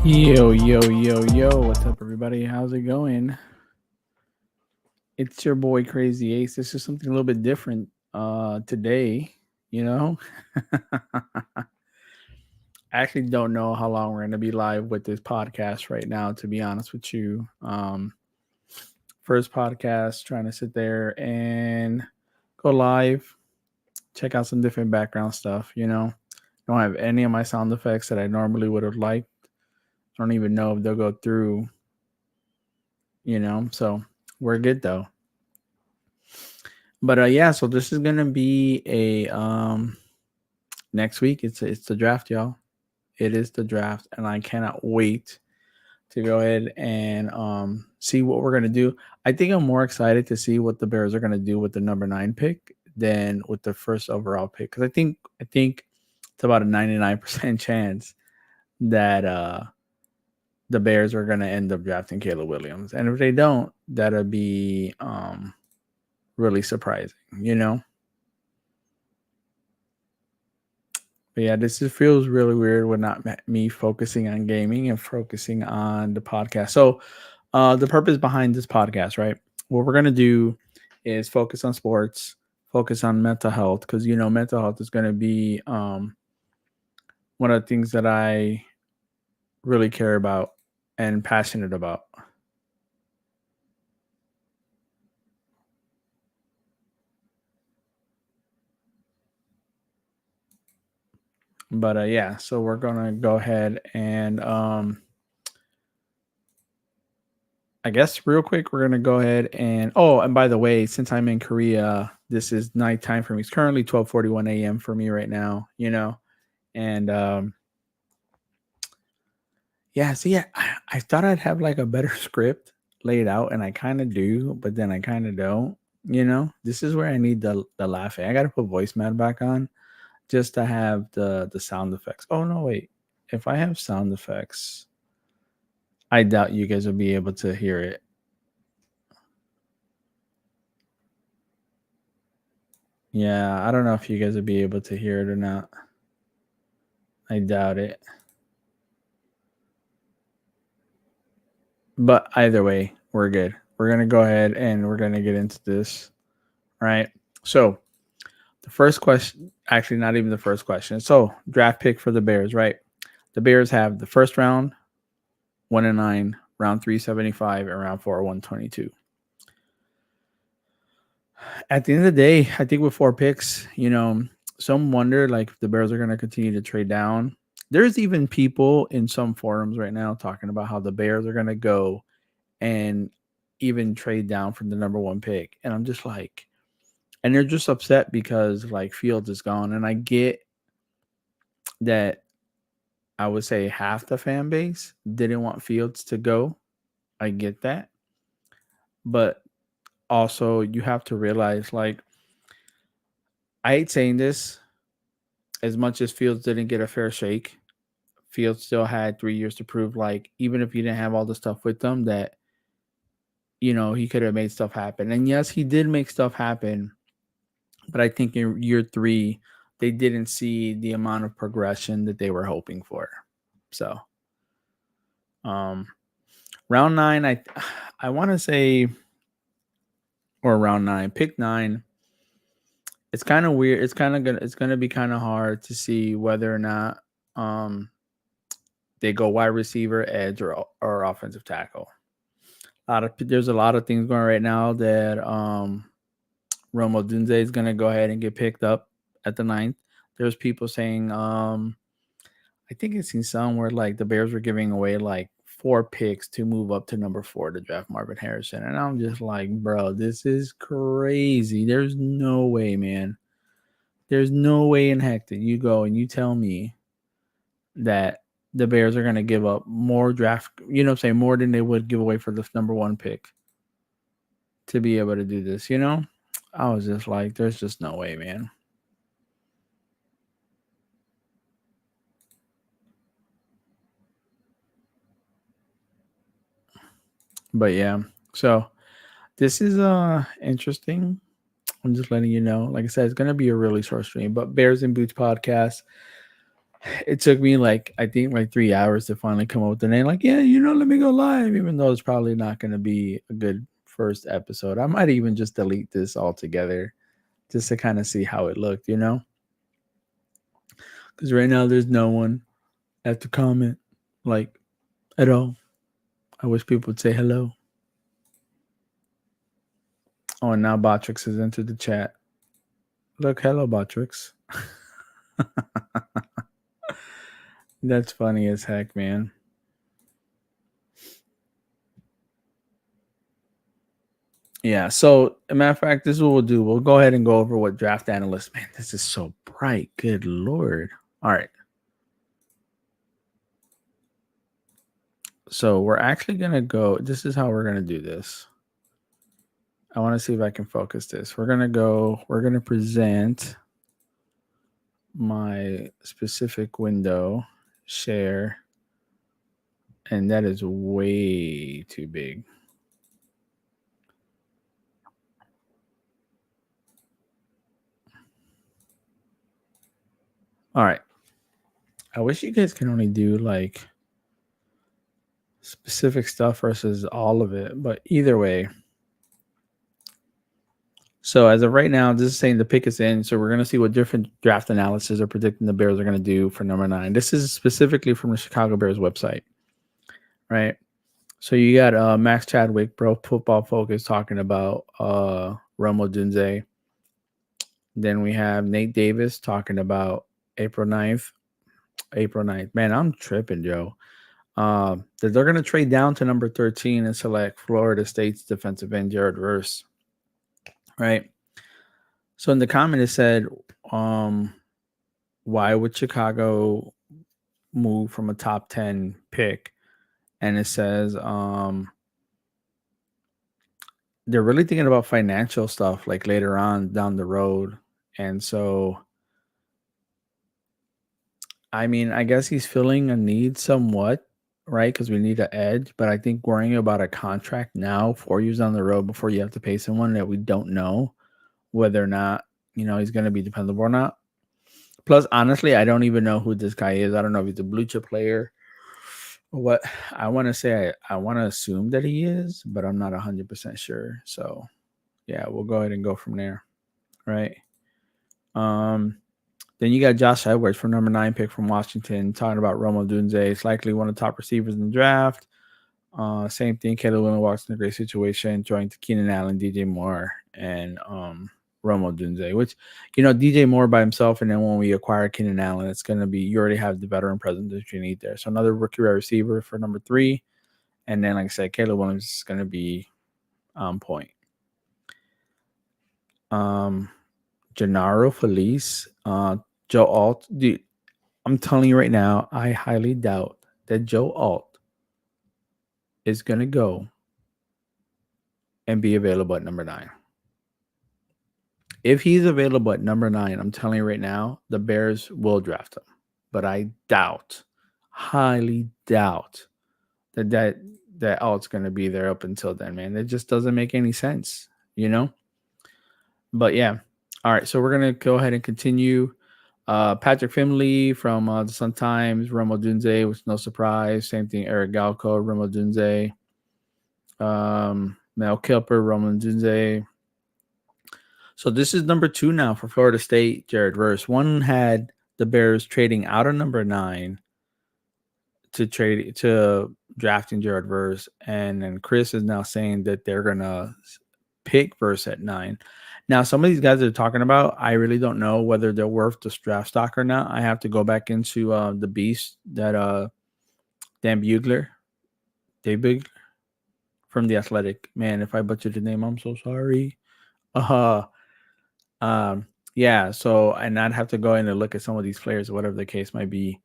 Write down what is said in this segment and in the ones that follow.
Yo, what's up, everybody? How's it going? It's your boy Crazy Ace. This is something a little bit different today, you know. I actually don't know how long we're going to be live with this podcast right now, to be honest with you. First podcast, trying to sit there and go live, check out some different background stuff. Don't have any of my sound effects that I normally would have liked. I don't even know if they'll go through. So we're good though. But yeah, so this is gonna be a next week. It's the draft, y'all. It is the draft, and I cannot wait to go ahead and see what we're gonna do. I think I'm more excited to see what the Bears are gonna do with the number 9 pick than with the first overall pick, because I think it's about a 99% chance that the Bears are gonna end up drafting Caleb Williams, and if they don't, that'll be really surprising. But yeah, feels really weird with not me focusing on gaming and focusing on the podcast. So, the purpose behind this podcast, right? What we're gonna do is focus on sports, focus on mental health, because mental health is gonna be one of the things that I really care about and passionate about. But yeah, so we're gonna go ahead and I guess real quick, we're gonna go ahead and and by the way, since I'm in Korea, this is nighttime for me. It's currently 12:41 a.m. for me right now. And yeah, see, I thought I'd have like a better script laid out, and I kind of do, but then I kind of don't. This is where I need the laughing. I gotta put voice mat back on just to have the sound effects. Oh no, wait. If I have sound effects, I doubt you guys will be able to hear it. Yeah, I don't know if you guys will be able to hear it or not. I doubt it. But either way, we're good. We're going to go ahead and we're going to get into this. Right. So, the first question, actually, not even the first question. So, draft pick for the Bears, right? The Bears have the first round, 1 and 9, round 375, and round 4, 122. At the end of the day, I think with 4 picks, some wonder like if the Bears are going to continue to trade down. There's even people in some forums right now talking about how the Bears are going to go and even trade down from the number 1 pick. And I'm just like, and they're just upset because like Fields is gone. And I get that. I would say half the fan base didn't want Fields to go. I get that. But also, you have to realize like, I hate saying this, as much as Fields didn't get a fair shake, Fields still had 3 years to prove, like, even if he didn't have all the stuff with them, that, he could have made stuff happen. And yes, he did make stuff happen, but I think in year 3, they didn't see the amount of progression that they were hoping for. So, um, round 9, I want to say, or round 9, pick 9. It's kind of weird. It's gonna be kind of hard to see whether or not um they go wide receiver, edge, or offensive tackle. There's a lot of things going right now that Romo Dunze is gonna go ahead and get picked up at the 9th. There's people saying I think it's seen somewhere like the Bears were giving away like 4 picks to move up to number 4 to draft Marvin Harrison, and I'm just like, bro, this is crazy. There's no way, man. There's no way in heck that you go and you tell me that the Bears are going to give up more draft, more than they would give away for the number 1 pick to be able to do this. I was just like, there's just no way, man. But yeah, so this is interesting. I'm just letting you know. Like I said, it's gonna be a really short stream. But Bears and Boots podcast. It took me like I think like 3 hours to finally come up with the name. Like, yeah, let me go live, even though it's probably not going to be a good first episode. I might even just delete this altogether just to kind of see how it looked. Because right now there's no one at the comment like at all. I wish people would say hello. Oh, and now Botrix has entered the chat. Look, hello, Botrix. That's funny as heck, man. Yeah. So, a matter of fact, this is what we'll do. We'll go ahead and go over what draft analyst. Man, this is so bright. Good lord. All right. So we're actually gonna go. This is how we're gonna do this. I want to see if I can focus this. We're gonna go. We're gonna present my specific window, share, and that is way too big. All right. I wish you guys can only do like specific stuff versus all of it, but either way. So as of right now, this is saying the pick is in. So we're going to see what different draft analysis are predicting the Bears are going to do for number 9. This is specifically from the Chicago Bears website, right? So you got Max Chadwick, Pro Football Focus, talking about Romo Dunze. Then we have Nate Davis talking about April 9th. April 9th. Man, I'm tripping, Joe. That they're going to trade down to number 13 and select Florida State's defensive end Jared Verse, right? So in the comment it said, why would Chicago move from a top 10 pick? And it says they're really thinking about financial stuff like later on down the road. And so, I mean, I guess he's filling a need somewhat, right? Because we need an edge. But I think worrying about a contract now, 4 years down the road before you have to pay someone that we don't know whether or not, he's going to be dependable or not. Plus, honestly, I don't even know who this guy is. I don't know if he's a blue chip player or what. I want to say I want to assume that he is, but I'm not 100% sure. So, yeah, we'll go ahead and go from there, right? Then you got Josh Edwards from number 9 pick from Washington talking about Romo Dunze. It's likely one of the top receivers in the draft. Same thing. Caleb Williams walks in a great situation, joined Keenan Allen, DJ Moore, and Romo Dunze, which, DJ Moore by himself. And then when we acquire Keenan Allen, it's going to be, you already have the veteran presence that you need there. So another rookie wide receiver for number 3. And then, like I said, Caleb Williams is going to be on point. Gennaro Felice, Joe Alt. Dude, I'm telling you right now, I highly doubt that Joe Alt is going to go and be available at number 9. If he's available at number 9, I'm telling you right now, the Bears will draft him. But I doubt, highly doubt that Alt's going to be there up until then, man. It just doesn't make any sense, But yeah. All right, so we're going to go ahead and continue. Patrick Finley from the Sun Times, Romo Dunze was no surprise. Same thing, Eric Galco, Romo Dunze. Mel Kiper, Romo Dunze. So this is number 2 now for Florida State, Jared Verse. One had the Bears trading out of number 9 to drafting Jared Verse, and then Chris is now saying that they're gonna pick Verse at 9. Now, some of these guys they're talking about, I really don't know whether they're worth the draft stock or not. I have to go back into the beast that Dave Bugler from The Athletic. Man, if I butchered the name, I'm so sorry. Yeah, so and I'd have to go in and look at some of these players, whatever the case might be.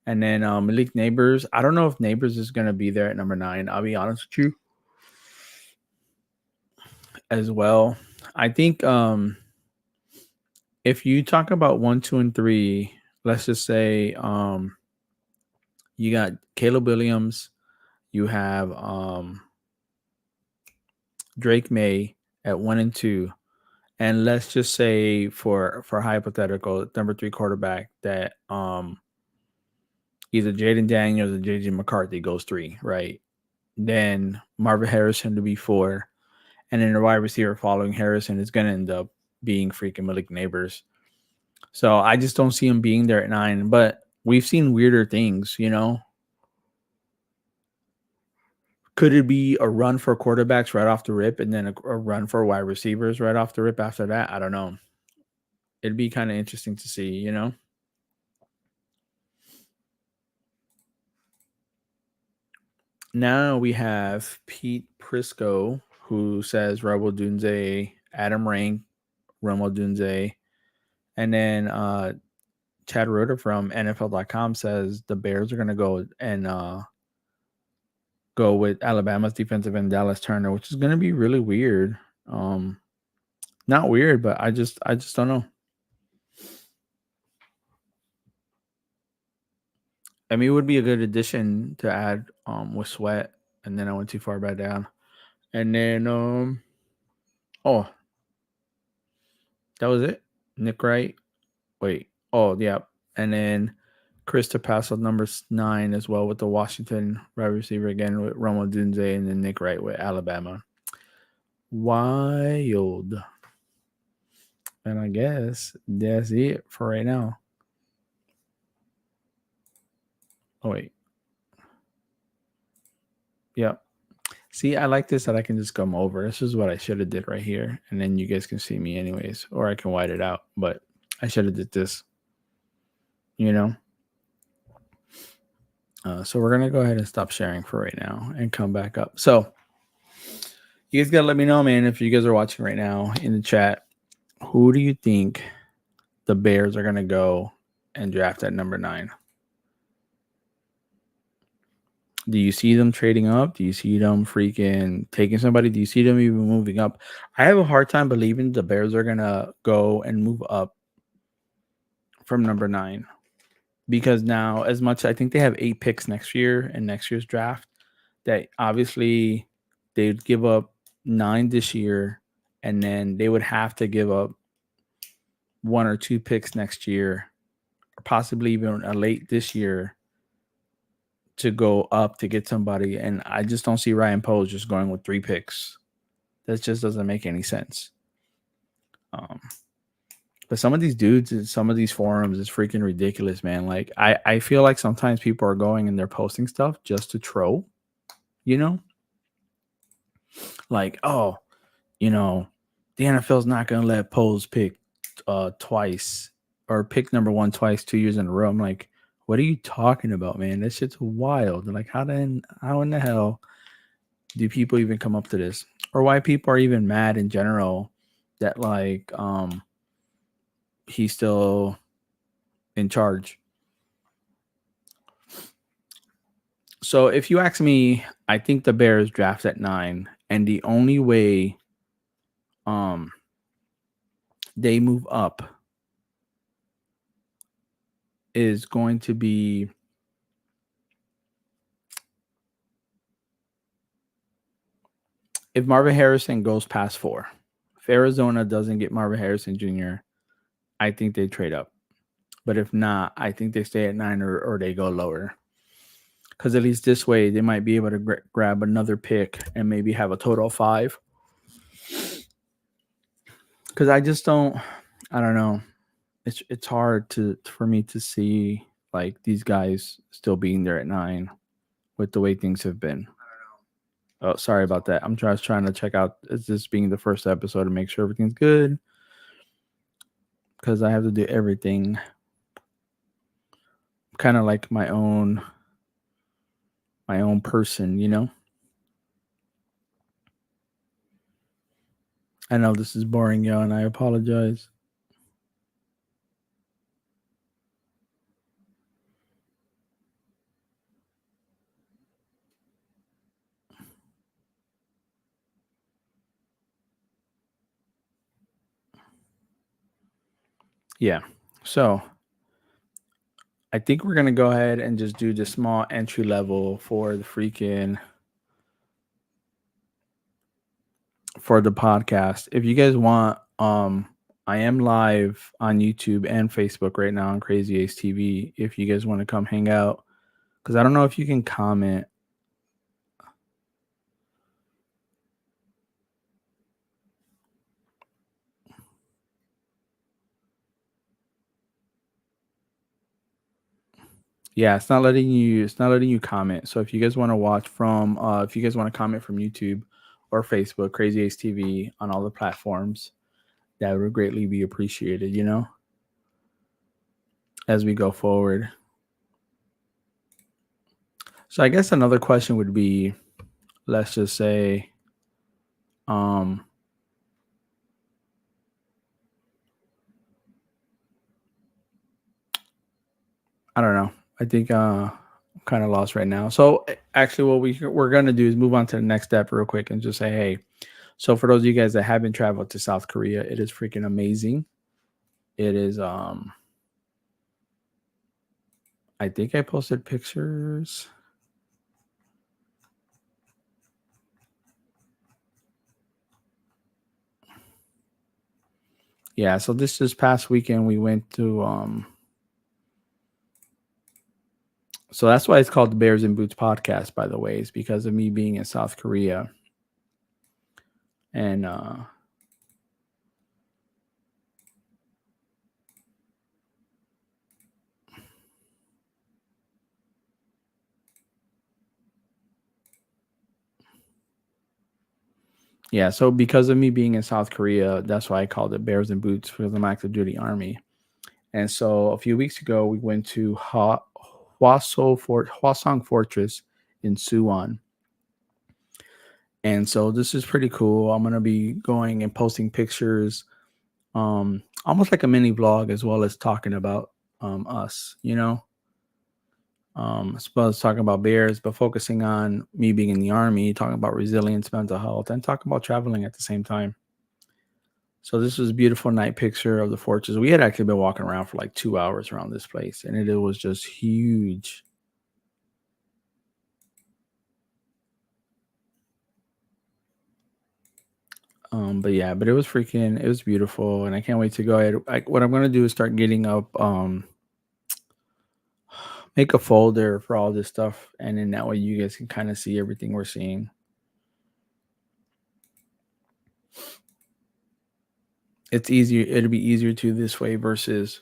And then Malik Neighbors. I don't know if Neighbors is going to be there at number 9. I'll be honest with you. As well. I think if you talk about 1, 2, and 3, let's just say you got Caleb Williams, you have Drake May at 1 and 2. And let's just say for hypothetical number 3 quarterback that Either Jaden Daniels or JJ McCarthy goes 3, right? Then Marvin Harrison to be 4. And then the wide receiver following Harrison is going to end up being freaking Malik Neighbors. So I just don't see him being there at 9. But we've seen weirder things, you know? Could it be a run for quarterbacks right off the rip and then a run for wide receivers right off the rip after that? I don't know. It'd be kind of interesting to see, you know? Now we have Pete Prisco, who says Rebel Dunze, Adam Rank, Romo Dunze, and then Chad Roeder from NFL.com says the Bears are going to go and go with Alabama's defensive end Dallas Turner, which is going to be really weird. Not weird, but I just don't know. I mean, it would be a good addition to add with Sweat, and then I went too far back down, and then oh, that was it. Nick Wright. Wait. Oh, yeah. And then Chris Paso numbers 9 as well with the Washington wide receiver again with Romo Dunze and then Nick Wright with Alabama. Wild. And I guess that's it for right now. Oh, wait. Yep. See, I like this that I can just come over. This is what I should have did right here. And then you guys can see me anyways. Or I can white it out. But I should have did this. You know? So we're going to go ahead and stop sharing for right now and come back up. So you guys got to let me know, man, if you guys are watching right now in the chat. Who do you think the Bears are going to go and draft at number 9? Do you see them trading up? Do you see them freaking taking somebody? Do you see them even moving up? I have a hard time believing the Bears are going to go and move up from number 9. Because now, as much I think they have 8 picks next year in next year's draft, that obviously they'd give up 9 this year, and then they would have to give up 1 or 2 picks next year, or possibly even a late this year to go up to get somebody. And I just don't see Ryan Poles just going with 3 picks. That just doesn't make any sense. But some of these dudes in some of these forums is freaking ridiculous, man. Like I feel like sometimes people are going and they're posting stuff just to troll, you know? Like, oh, you know, the NFL's not gonna let Poles pick twice or pick number 1 twice 2 years in a row. I'm like, what are you talking about, man? That shit's wild. Like, how in the hell do people even come up to this? Or why people are even mad in general that like he's still in charge. So if you ask me, I think the Bears draft at 9, and the only way they move up is going to be if Marvin Harrison goes past 4. If Arizona doesn't get Marvin Harrison Jr., I think they trade up. But if not, I think they stay at 9 or they go lower. Because at least this way, they might be able to grab another pick and maybe have a total of 5. Because I don't know. It's hard for me to see like these guys still being there at 9 with the way things have been. Oh, sorry about that. I'm just trying to check out this being the first episode to make sure everything's good. Because I have to do everything kind of like my own person, you know? I know this is boring, yo, and I apologize. Yeah. So I think we're gonna go ahead and just do the small entry level for the podcast. If you guys want, I am live on YouTube and Facebook right now on Crazy Ace TV. If you guys want to come hang out, because I don't know if you can comment. Yeah, it's not letting you. It's not letting you comment. So if you guys want to watch from, if you guys want to comment from YouTube or Facebook, Crazy Ace TV on all the platforms, that would greatly be appreciated. As we go forward. So I guess another question would be, let's just say, um, I don't know. I think I'm kind of lost right now. So actually, what we're gonna do is move on to the next step real quick and just say, hey. So for those of you guys that haven't traveled to South Korea, it is freaking amazing. It is. I think I posted pictures. Yeah. So this past weekend we went to. So that's why it's called the Bears and Boots podcast. By the way, is because of me being in South Korea and yeah, so because of me being in South Korea, that's why I called it Bears and Boots because I'm active duty army. And so a few weeks ago, we went to Hwasong Fortress in Suwon. And so this is pretty cool. I'm gonna be going and posting pictures, almost like a mini vlog, as well as talking about us. I suppose talking about bears, but focusing on me being in the army, talking about resilience, mental health, and talking about traveling at the same time. So this was a beautiful night picture of the fortress. We had actually been walking around for like 2 hours around this place, and it was just huge. But yeah, but it was beautiful, and I can't wait to go ahead. What I'm gonna do is start getting up, make a folder for all this stuff, and then that way you guys can kind of see everything we're seeing. It's easier. It'll be easier to this way versus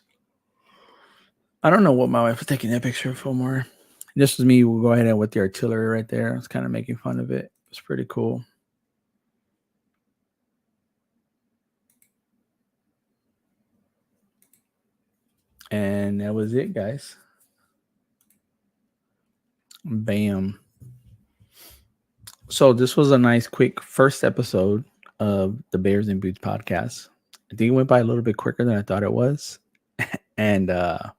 I don't know what my wife was taking that picture for more. This was me. We'll go ahead and with the artillery right there. I was kind of making fun of it. It's pretty cool. And that was it, guys. Bam. So this was a nice, quick first episode of the Bears and Boots podcast. I think it went by a little bit quicker than I thought it was. And I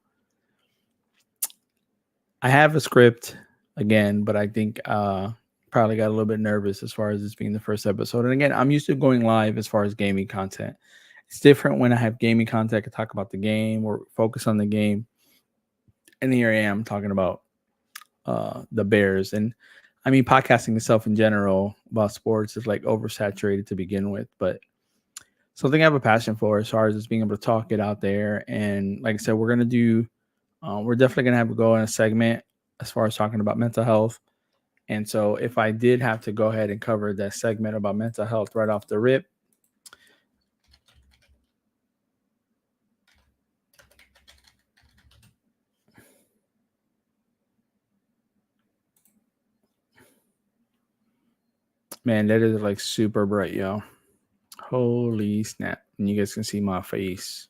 have a script again, but I think probably got a little bit nervous as far as this being the first episode. And again, I'm used to going live as far as gaming content. It's different when I have gaming content to talk about the game or focus on the game. And here I am talking about the Bears. And I mean, podcasting itself in general about sports is like oversaturated to begin with, but something I have a passion for as far as just being able to talk it out there. And like I said, we're definitely going to have to go in a segment as far as talking about mental health. And so if I did have to go ahead and cover that segment about mental health right off the rip, man, that is like super bright, yo. Holy snap. And you guys can see my face.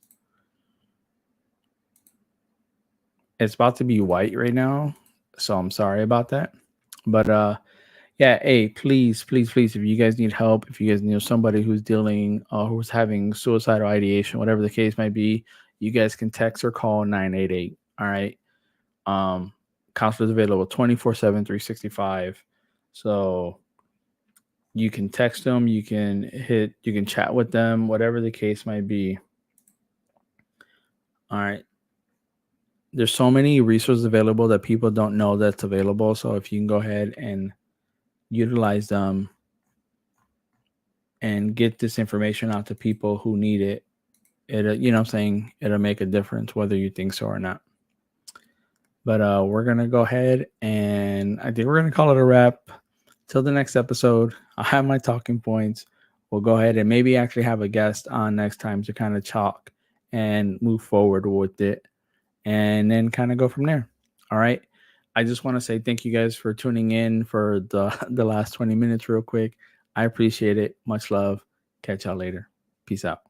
It's about to be white right now. So I'm sorry about that. But yeah, hey, please, if you guys need help, if you guys know somebody who's dealing who's having suicidal ideation, whatever the case might be, you guys can text or call 988. All right. Um counselors available 24/7, 365. So you can text them, you can chat with them, whatever the case might be. All right. There's so many resources available that people don't know that's available. So if you can go ahead and utilize them and get this information out to people who need it, you know what I'm saying, it'll make a difference whether you think so or not. But we're gonna go ahead and I think we're gonna call it a wrap. Till the next episode, I'll have my talking points. We'll go ahead and maybe actually have a guest on next time to kind of talk and move forward with it and then kind of go from there. All right. I just want to say thank you guys for tuning in for the last 20 minutes real quick. I appreciate it. Much love. Catch y'all later. Peace out.